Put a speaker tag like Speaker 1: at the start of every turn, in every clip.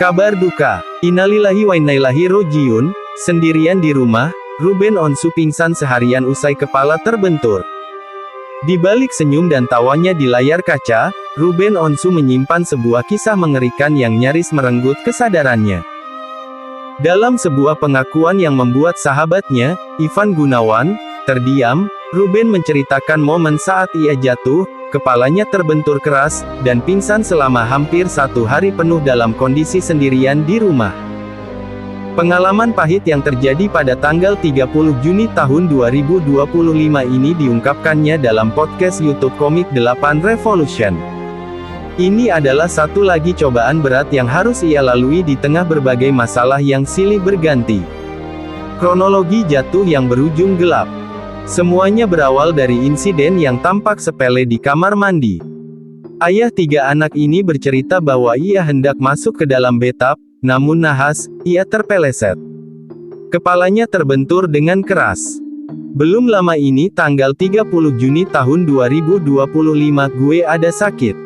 Speaker 1: Kabar duka, innalillahi wa inna ilaihi rojiun, sendirian di rumah, Ruben Onsu pingsan seharian usai kepala terbentur. Di balik senyum dan tawanya di layar kaca, Ruben Onsu menyimpan sebuah kisah mengerikan yang nyaris merenggut kesadarannya. Dalam sebuah pengakuan yang membuat sahabatnya, Ivan Gunawan, terdiam, Ruben menceritakan momen saat ia jatuh, kepalanya terbentur keras, dan pingsan selama hampir 1 hari penuh dalam kondisi sendirian di rumah. Pengalaman pahit yang terjadi pada tanggal 30 Juni tahun 2025 ini diungkapkannya dalam podcast YouTube Komik 8 Revolution. Ini adalah satu lagi cobaan berat yang harus ia lalui di tengah berbagai masalah yang silih berganti. Kronologi jatuh yang berujung gelap. Semuanya berawal dari insiden yang tampak sepele di kamar mandi. Ayah 3 anak ini bercerita bahwa ia hendak masuk ke dalam bathtub, namun nahas, ia terpeleset. Kepalanya terbentur dengan keras. Belum lama ini tanggal 30 Juni tahun 2025 gue ada sakit.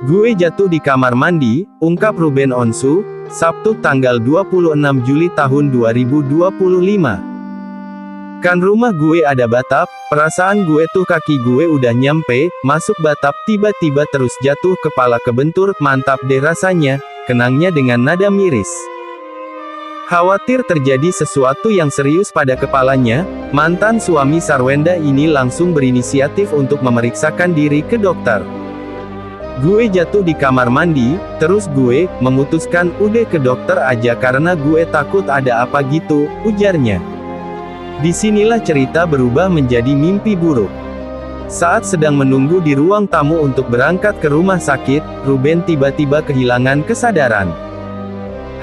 Speaker 1: Gue jatuh di kamar mandi, ungkap Ruben Onsu, Sabtu tanggal 26 Juli tahun 2025. Kan rumah gue ada bathtub, perasaan gue tuh kaki gue udah nyampe, masuk bathtub tiba-tiba terus jatuh kepala kebentur, mantap deh rasanya, kenangnya dengan nada miris. Khawatir terjadi sesuatu yang serius pada kepalanya, mantan suami Sarwenda ini langsung berinisiatif untuk memeriksakan diri ke dokter. Gue jatuh di kamar mandi, terus gue memutuskan udah ke dokter aja karena gue takut ada apa gitu, ujarnya. Disinilah cerita berubah menjadi mimpi buruk. Saat sedang menunggu di ruang tamu untuk berangkat ke rumah sakit, Ruben tiba-tiba kehilangan kesadaran.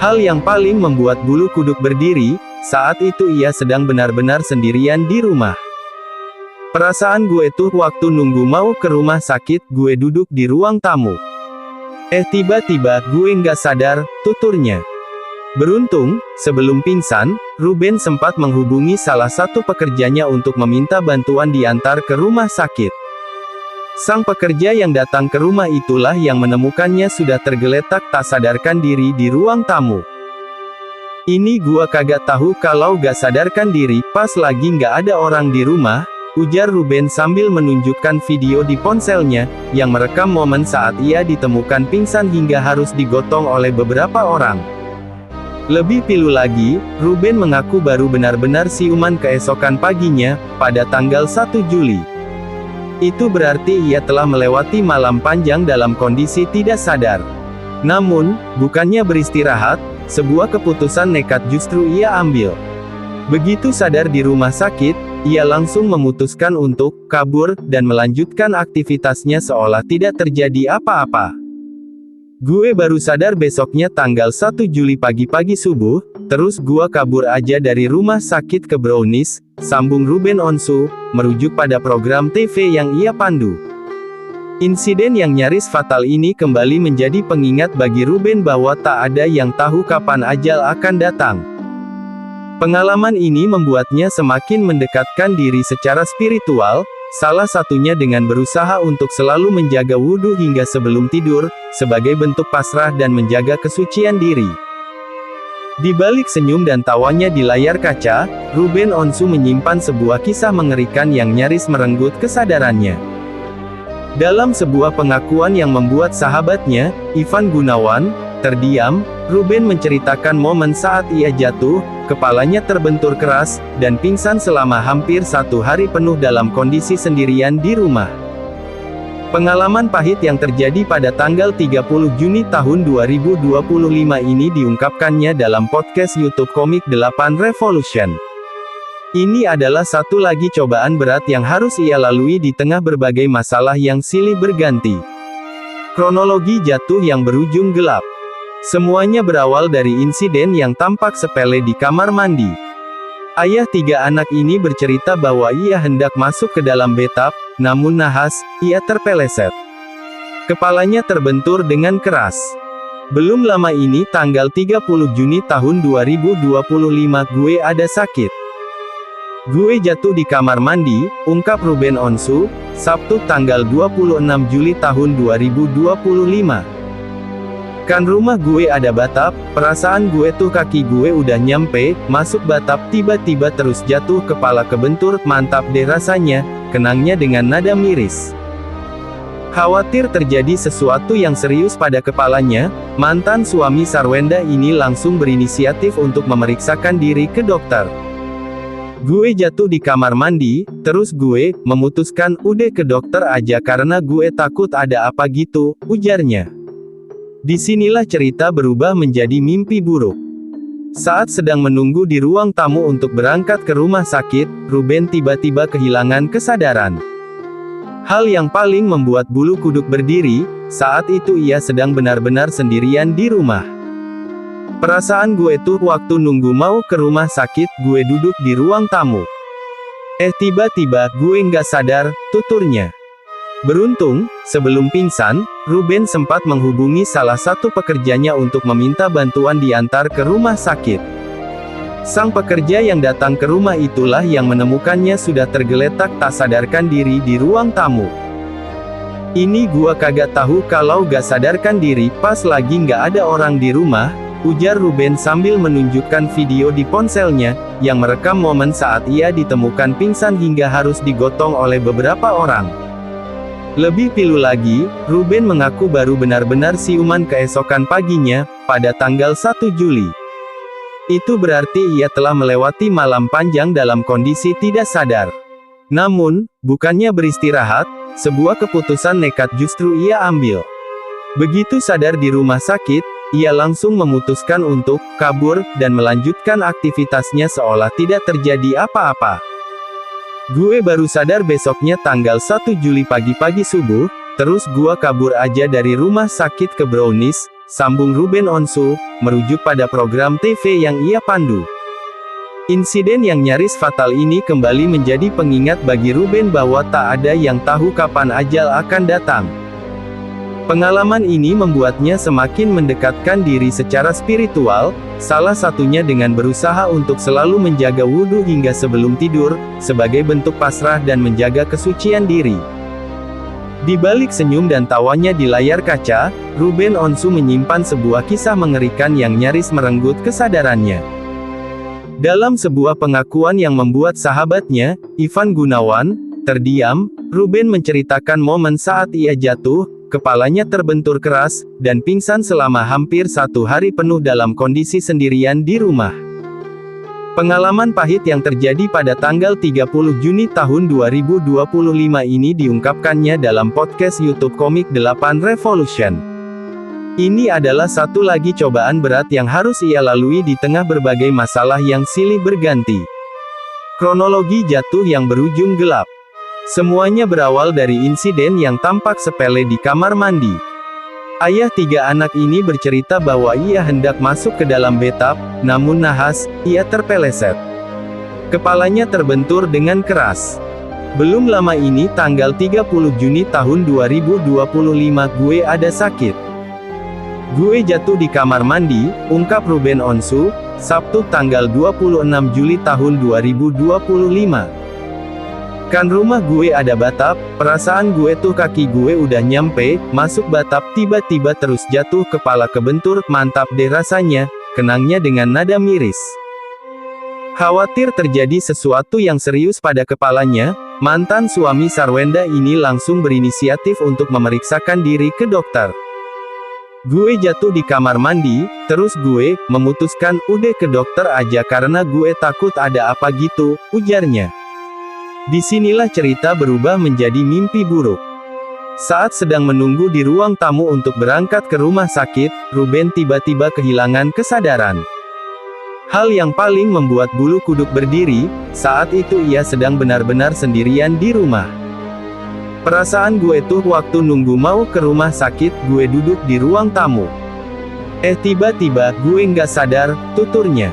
Speaker 1: Hal yang paling membuat bulu kuduk berdiri, saat itu ia sedang benar-benar sendirian di rumah. Perasaan gue tuh waktu nunggu mau ke rumah sakit, gue duduk di ruang tamu. Tiba-tiba, gue nggak sadar, tuturnya. Beruntung, sebelum pingsan, Ruben sempat menghubungi salah satu pekerjanya untuk meminta bantuan diantar ke rumah sakit. Sang pekerja yang datang ke rumah itulah yang menemukannya sudah tergeletak tak sadarkan diri di ruang tamu. Ini gua kagak tahu kalau gak sadarkan diri, pas lagi nggak ada orang di rumah, ujar Ruben sambil menunjukkan video di ponselnya, yang merekam momen saat ia ditemukan pingsan hingga harus digotong oleh beberapa orang. Lebih pilu lagi, Ruben mengaku baru benar-benar siuman keesokan paginya, pada tanggal 1 Juli. Itu berarti ia telah melewati malam panjang dalam kondisi tidak sadar. Namun, bukannya beristirahat, sebuah keputusan nekat justru ia ambil. Begitu sadar di rumah sakit, ia langsung memutuskan untuk kabur dan melanjutkan aktivitasnya seolah tidak terjadi apa-apa. Gue baru sadar besoknya tanggal 1 Juli pagi-pagi subuh, terus gua kabur aja dari rumah sakit ke Brownies, sambung Ruben Onsu, merujuk pada program TV yang ia pandu. Insiden yang nyaris fatal ini kembali menjadi pengingat bagi Ruben bahwa tak ada yang tahu kapan ajal akan datang. Pengalaman ini membuatnya semakin mendekatkan diri secara spiritual, salah satunya dengan berusaha untuk selalu menjaga wudhu hingga sebelum tidur, sebagai bentuk pasrah dan menjaga kesucian diri. Di balik senyum dan tawanya di layar kaca, Ruben Onsu menyimpan sebuah kisah mengerikan yang nyaris merenggut kesadarannya. Dalam sebuah pengakuan yang membuat sahabatnya, Ivan Gunawan, terdiam, Ruben menceritakan momen saat ia jatuh, kepalanya terbentur keras, dan pingsan selama hampir 1 hari penuh dalam kondisi sendirian di rumah. Pengalaman pahit yang terjadi pada tanggal 30 Juni tahun 2025 ini diungkapkannya dalam podcast YouTube Komik 8 Revolution. Ini adalah satu lagi cobaan berat yang harus ia lalui di tengah berbagai masalah yang silih berganti. Kronologi jatuh yang berujung gelap. Semuanya berawal dari insiden yang tampak sepele di kamar mandi. Ayah 3 anak ini bercerita bahwa ia hendak masuk ke dalam bathtub, namun nahas, ia terpeleset. Kepalanya terbentur dengan keras. Belum lama ini tanggal 30 Juni tahun 2025 gue ada sakit. Gue jatuh di kamar mandi, ungkap Ruben Onsu, Sabtu tanggal 26 Juli tahun 2025. Kan rumah gue ada batap, perasaan gue tuh kaki gue udah nyampe, masuk batap, tiba-tiba terus jatuh kepala kebentur, mantap deh rasanya, kenangnya dengan nada miris. Khawatir terjadi sesuatu yang serius pada kepalanya, mantan suami Sarwenda ini langsung berinisiatif untuk memeriksakan diri ke dokter. Gue jatuh di kamar mandi, terus gue memutuskan udah ke dokter aja karena gue takut ada apa gitu, ujarnya. Disinilah cerita berubah menjadi mimpi buruk. Saat sedang menunggu di ruang tamu untuk berangkat ke rumah sakit, Ruben tiba-tiba kehilangan kesadaran. Hal yang paling membuat bulu kuduk berdiri, saat itu ia sedang benar-benar sendirian di rumah. Perasaan gue tuh waktu nunggu mau ke rumah sakit, gue duduk di ruang tamu. Tiba-tiba, gue nggak sadar, tuturnya. Beruntung, sebelum pingsan, Ruben sempat menghubungi salah satu pekerjanya untuk meminta bantuan diantar ke rumah sakit. Sang pekerja yang datang ke rumah itulah yang menemukannya sudah tergeletak tak sadarkan diri di ruang tamu. Ini gua kagak tahu kalau gak sadarkan diri, pas lagi nggak ada orang di rumah, ujar Ruben sambil menunjukkan video di ponselnya, yang merekam momen saat ia ditemukan pingsan hingga harus digotong oleh beberapa orang. Lebih pilu lagi, Ruben mengaku baru benar-benar siuman keesokan paginya, pada tanggal 1 Juli. Itu berarti ia telah melewati malam panjang dalam kondisi tidak sadar. Namun, bukannya beristirahat, sebuah keputusan nekat justru ia ambil. Begitu sadar di rumah sakit, ia langsung memutuskan untuk kabur dan melanjutkan aktivitasnya seolah tidak terjadi apa-apa. Gue baru sadar besoknya tanggal 1 Juli pagi-pagi subuh, terus gua kabur aja dari rumah sakit ke Brownies, sambung Ruben Onsu, merujuk pada program TV yang ia pandu. Insiden yang nyaris fatal ini kembali menjadi pengingat bagi Ruben bahwa tak ada yang tahu kapan ajal akan datang. Pengalaman ini membuatnya semakin mendekatkan diri secara spiritual, salah satunya dengan berusaha untuk selalu menjaga wudhu hingga sebelum tidur, sebagai bentuk pasrah dan menjaga kesucian diri. Di balik senyum dan tawanya di layar kaca, Ruben Onsu menyimpan sebuah kisah mengerikan yang nyaris merenggut kesadarannya. Dalam sebuah pengakuan yang membuat sahabatnya, Ivan Gunawan, terdiam, Ruben menceritakan momen saat ia jatuh, kepalanya terbentur keras, dan pingsan selama hampir 1 hari penuh dalam kondisi sendirian di rumah. Pengalaman pahit yang terjadi pada tanggal 30 Juni tahun 2025 ini diungkapkannya dalam podcast YouTube Komik 8 Revolution. Ini adalah satu lagi cobaan berat yang harus ia lalui di tengah berbagai masalah yang silih berganti. Kronologi jatuh yang berujung gelap. Semuanya berawal dari insiden yang tampak sepele di kamar mandi. Ayah 3 anak ini bercerita bahwa ia hendak masuk ke dalam bathtub, namun nahas, ia terpeleset. Kepalanya terbentur dengan keras. Belum lama ini tanggal 30 Juni tahun 2025 gue ada sakit. Gue jatuh di kamar mandi, ungkap Ruben Onsu, Sabtu tanggal 26 Juli tahun 2025. Kan rumah gue ada batap, perasaan gue tuh kaki gue udah nyampe, masuk batap, tiba-tiba terus jatuh kepala kebentur, mantap deh rasanya, kenangnya dengan nada miris. Khawatir terjadi sesuatu yang serius pada kepalanya, mantan suami Sarwenda ini langsung berinisiatif untuk memeriksakan diri ke dokter. Gue jatuh di kamar mandi, terus gue memutuskan udah ke dokter aja karena gue takut ada apa gitu, ujarnya. Disinilah cerita berubah menjadi mimpi buruk. Saat sedang menunggu di ruang tamu untuk berangkat ke rumah sakit, Ruben tiba-tiba kehilangan kesadaran. Hal yang paling membuat bulu kuduk berdiri, saat itu ia sedang benar-benar sendirian di rumah. Perasaan gue tuh waktu nunggu mau ke rumah sakit, gue duduk di ruang tamu. Tiba-tiba, gue nggak sadar, tuturnya.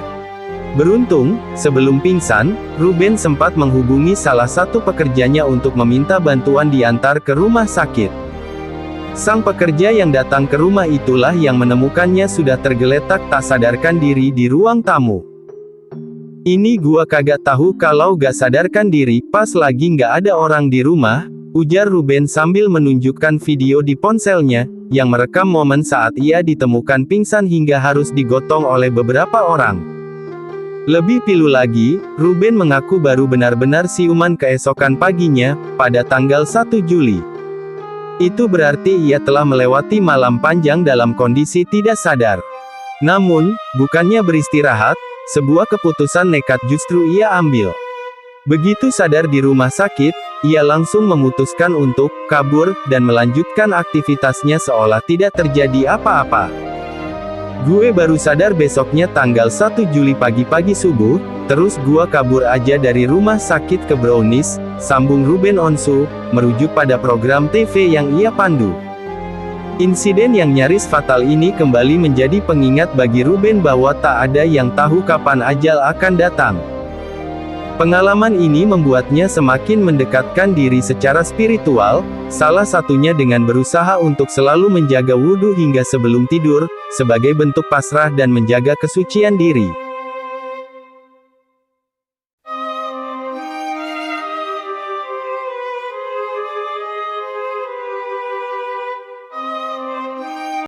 Speaker 1: Beruntung, sebelum pingsan, Ruben sempat menghubungi salah satu pekerjanya untuk meminta bantuan diantar ke rumah sakit. Sang pekerja yang datang ke rumah itulah yang menemukannya sudah tergeletak tak sadarkan diri di ruang tamu. Ini gua kagak tahu kalau gak sadarkan diri, pas lagi nggak ada orang di rumah, ujar Ruben sambil menunjukkan video di ponselnya, yang merekam momen saat ia ditemukan pingsan hingga harus digotong oleh beberapa orang. Lebih pilu lagi, Ruben mengaku baru benar-benar siuman keesokan paginya, pada tanggal 1 Juli. Itu berarti ia telah melewati malam panjang dalam kondisi tidak sadar. Namun, bukannya beristirahat, sebuah keputusan nekat justru ia ambil. Begitu sadar di rumah sakit, ia langsung memutuskan untuk kabur dan melanjutkan aktivitasnya seolah tidak terjadi apa-apa. Gue baru sadar besoknya tanggal 1 Juli pagi-pagi subuh, terus gua kabur aja dari rumah sakit ke Brownies, sambung Ruben Onsu, merujuk pada program TV yang ia pandu. Insiden yang nyaris fatal ini kembali menjadi pengingat bagi Ruben bahwa tak ada yang tahu kapan ajal akan datang. Pengalaman ini membuatnya semakin mendekatkan diri secara spiritual, salah satunya dengan berusaha untuk selalu menjaga wudhu hingga sebelum tidur, sebagai bentuk pasrah dan menjaga kesucian diri.